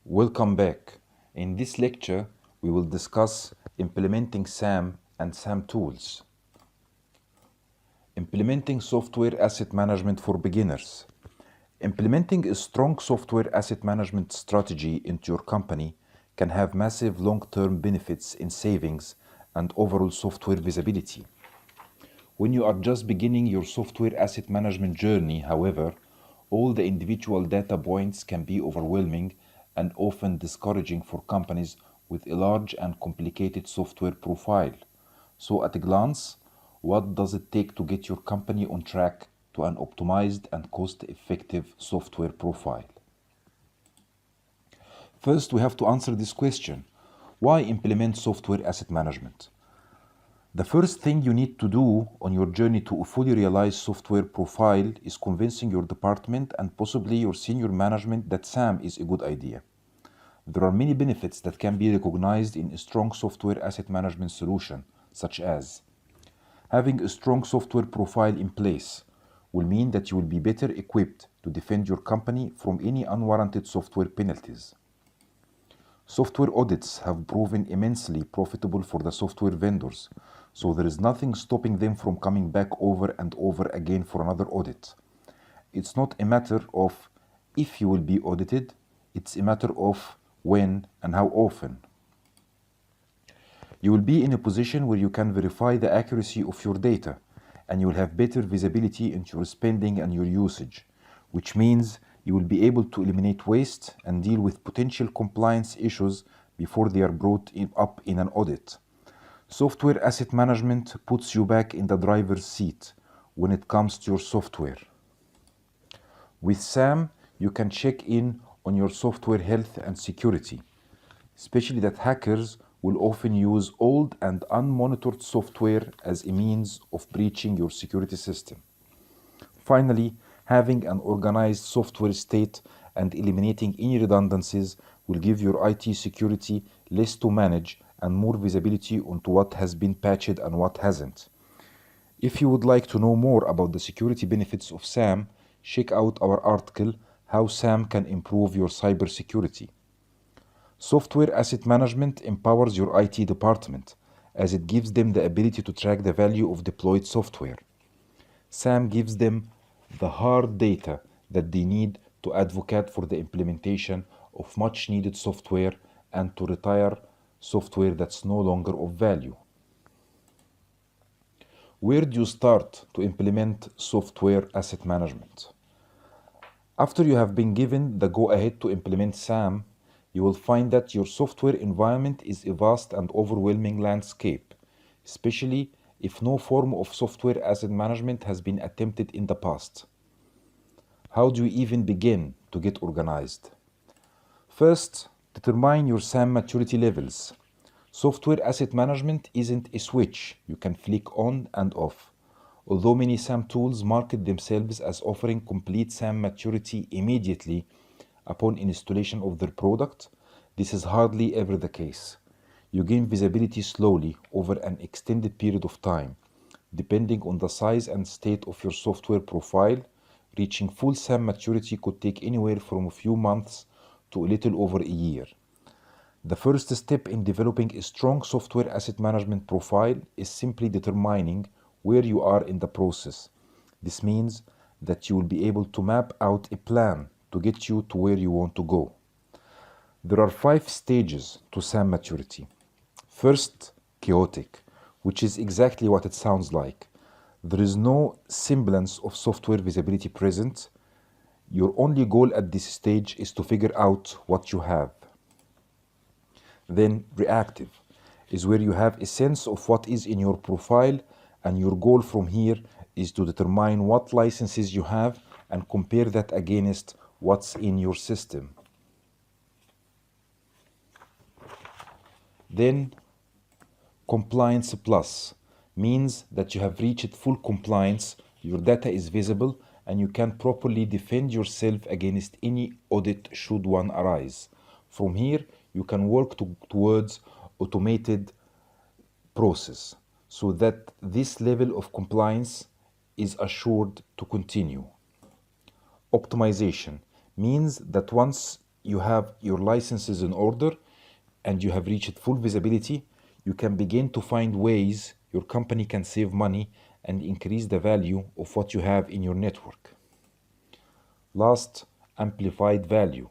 Welcome back. In this lecture, we will discuss implementing SAM and SAM tools. Implementing software asset management for beginners. Implementing a strong software asset management strategy into your company can have massive long-term benefits in savings and overall software visibility. When you are just beginning your software asset management journey, however, all the individual data points can be overwhelming and often discouraging for companies with a large and complicated software profile. So, at a glance, what does it take to get your company on track to an optimized and cost-effective software profile? First, we have to answer this question: why implement software asset management? The first thing you need to do on your journey to a fully realized software profile is convincing your department and possibly your senior management that SAM is a good idea. There are many benefits that can be recognized in a strong software asset management solution, such as having a strong software profile in place will mean that you will be better equipped to defend your company from any unwarranted software penalties. Software audits have proven immensely profitable for the software vendors, so there is nothing stopping them from coming back over and over again for another audit. It's not a matter of if you will be audited, it's a matter of when and how often. You will be in a position where you can verify the accuracy of your data, and you will have better visibility into your spending and your usage, which means you will be able to eliminate waste and deal with potential compliance issues before they are brought up in an audit. Software asset management puts you back in the driver's seat when it comes to your software. With SAM, you can check in on your software health and security, especially that hackers will often use old and unmonitored software as a means of breaching your security system. Finally, having an organized software state and eliminating any redundancies will give your IT security less to manage and more visibility onto what has been patched and what hasn't. If you would like to know more about the security benefits of SAM, check out our article, How SAM Can Improve Your Cybersecurity. Software asset management empowers your IT department as it gives them the ability to track the value of deployed software. SAM gives them the hard data that they need to advocate for the implementation of much needed software and to retire software that's no longer of value. Where do you start to implement software asset management? After you have been given the go-ahead to implement SAM, you will find that your software environment is a vast and overwhelming landscape, especially if no form of software asset management has been attempted in the past. How do you even begin to get organized? First, determine your SAM maturity levels. Software asset management isn't a switch you can flick on and off. Although many SAM tools market themselves as offering complete SAM maturity immediately upon installation of their product, this is hardly ever the case. You gain visibility slowly over an extended period of time, depending on the size and state of your software profile. Reaching full SAM maturity could take anywhere from a few months to a little over a year. The first step in developing a strong software asset management profile is simply determining where you are in the process. This means that you will be able to map out a plan to get you to where you want to go. There are 5 stages to SAM maturity. First, chaotic, which is exactly what it sounds like. There is no semblance of software visibility present. Your only goal at this stage is to figure out what you have. Then, reactive is where you have a sense of what is in your profile, and your goal from here is to determine what licenses you have and compare that against what's in your system. Then, compliance plus means that you have reached full compliance, your data is visible, and you can properly defend yourself against any audit should one arise. From here, you can work towards automated process so that this level of compliance is assured to continue. Optimization means that once you have your licenses in order and you have reached full visibility, you can begin to find ways your company can save money and increase the value of what you have in your network. Last, amplified value.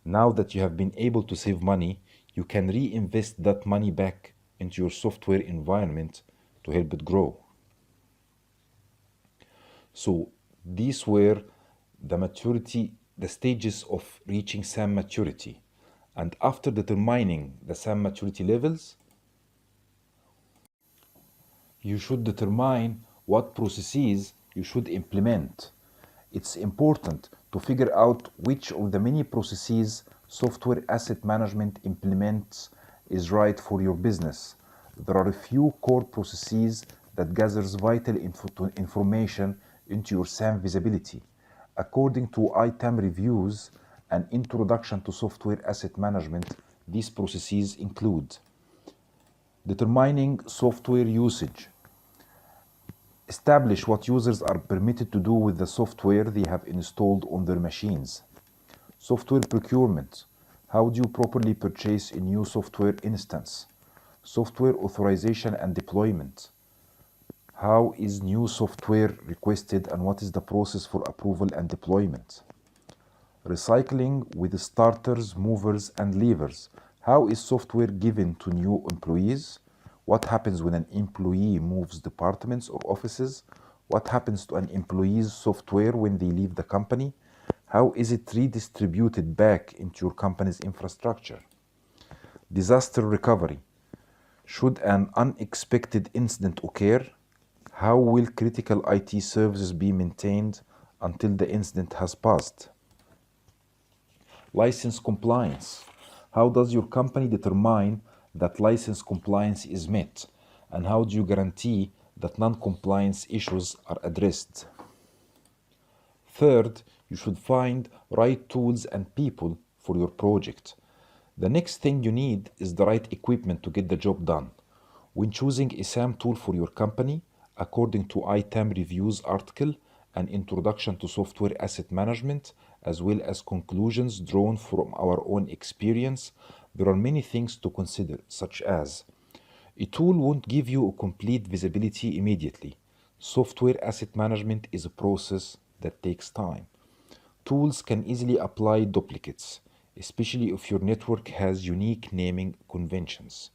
Now that you have been able to save money, you can reinvest that money back into your software environment to help it grow. So these were the stages of reaching SAM maturity. And after determining the SAM maturity levels, you should determine what processes you should implement. It's important to figure out which of the many processes software asset management implements is right for your business. There are a few core processes that gathers vital information into your SAM visibility. According to ITAM reviews, an introduction to software asset management, these processes include determining software usage. Establish what users are permitted to do with the software they have installed on their machines. Software procurement. How do you properly purchase a new software instance? Software authorization and deployment. How is new software requested and what is the process for approval and deployment? Recycling with starters, movers, and leavers. How is software given to new employees? What happens when an employee moves departments or offices? What happens to an employee's software when they leave the company? How is it redistributed back into your company's infrastructure? Disaster recovery. Should an unexpected incident occur, how will critical IT services be maintained until the incident has passed? License compliance. How does your company determine that license compliance is met? And how do you guarantee that non-compliance issues are addressed? Third, you should find right tools and people for your project. The next thing you need is the right equipment to get the job done. When choosing a SAM tool for your company, according to ITAM Reviews article, an introduction to software asset management, as well as conclusions drawn from our own experience, there are many things to consider, such as a tool won't give you a complete visibility immediately. Software asset management is a process that takes time. Tools can easily apply duplicates, especially if your network has unique naming conventions.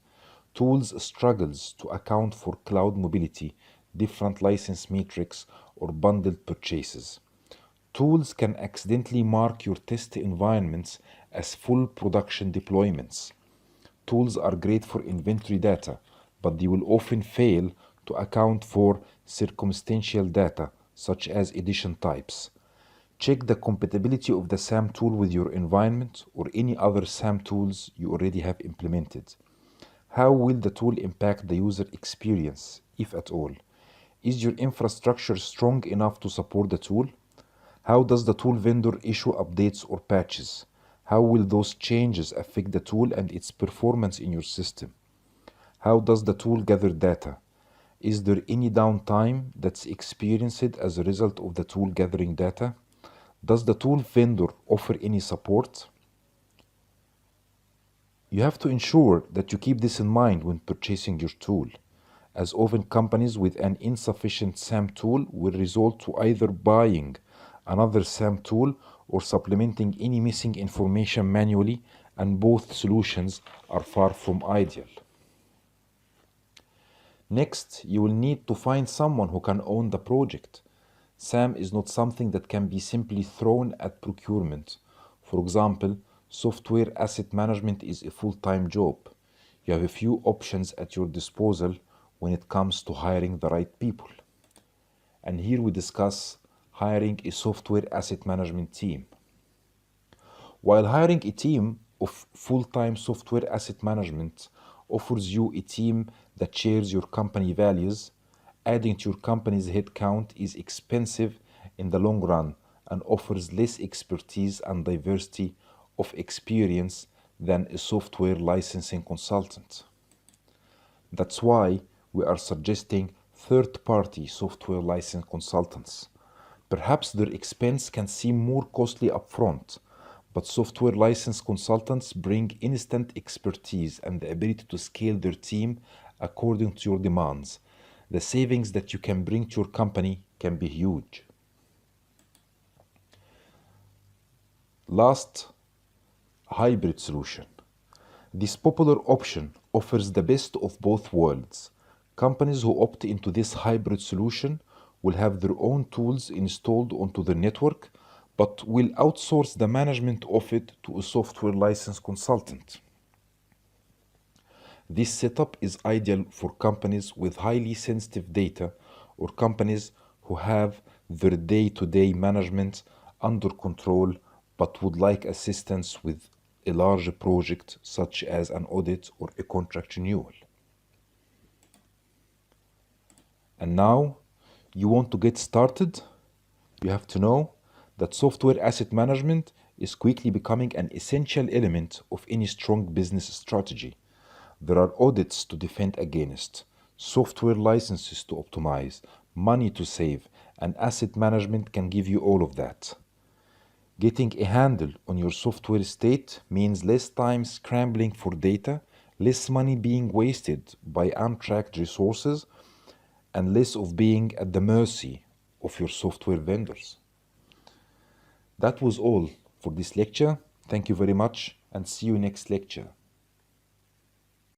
Tools struggles to account for cloud mobility, different license metrics, or bundled purchases. Tools can accidentally mark your test environments as full production deployments. Tools are great for inventory data, but they will often fail to account for circumstantial data, such as edition types. Check the compatibility of the SAM tool with your environment or any other SAM tools you already have implemented. How will the tool impact the user experience, if at all? Is your infrastructure strong enough to support the tool? How does the tool vendor issue updates or patches? How will those changes affect the tool and its performance in your system? How does the tool gather data? Is there any downtime that's experienced as a result of the tool gathering data? Does the tool vendor offer any support? You have to ensure that you keep this in mind when purchasing your tool, as often companies with an insufficient SAM tool will resort to either buying another SAM tool or supplementing any missing information manually, and both solutions are far from ideal. Next, you will need to find someone who can own the project. SAM is not something that can be simply thrown at procurement. For example, software asset management is a full-time job. You have a few options at your disposal when it comes to hiring the right people. And here we discuss hiring a software asset management team. While hiring a team of full-time software asset management offers you a team that shares your company values, adding to your company's headcount is expensive in the long run and offers less expertise and diversity of experience than a software licensing consultant. That's why we are suggesting third-party software license consultants. Perhaps their expense can seem more costly upfront, but software license consultants bring instant expertise and the ability to scale their team according to your demands. The savings that you can bring to your company can be huge. Last, hybrid solution. This popular option offers the best of both worlds. Companies who opt into this hybrid solution will have their own tools installed onto their network, but will outsource the management of it to a software license consultant. This setup is ideal for companies with highly sensitive data or companies who have their day-to-day management under control but would like assistance with a large project such as an audit or a contract renewal. And now, you want to get started? You have to know that software asset management is quickly becoming an essential element of any strong business strategy. There are audits to defend against, software licenses to optimize, money to save, and asset management can give you all of that. Getting a handle on your software estate means less time scrambling for data, less money being wasted by untracked resources, and less of being at the mercy of your software vendors. That was all for this lecture. Thank you very much and see you next lecture.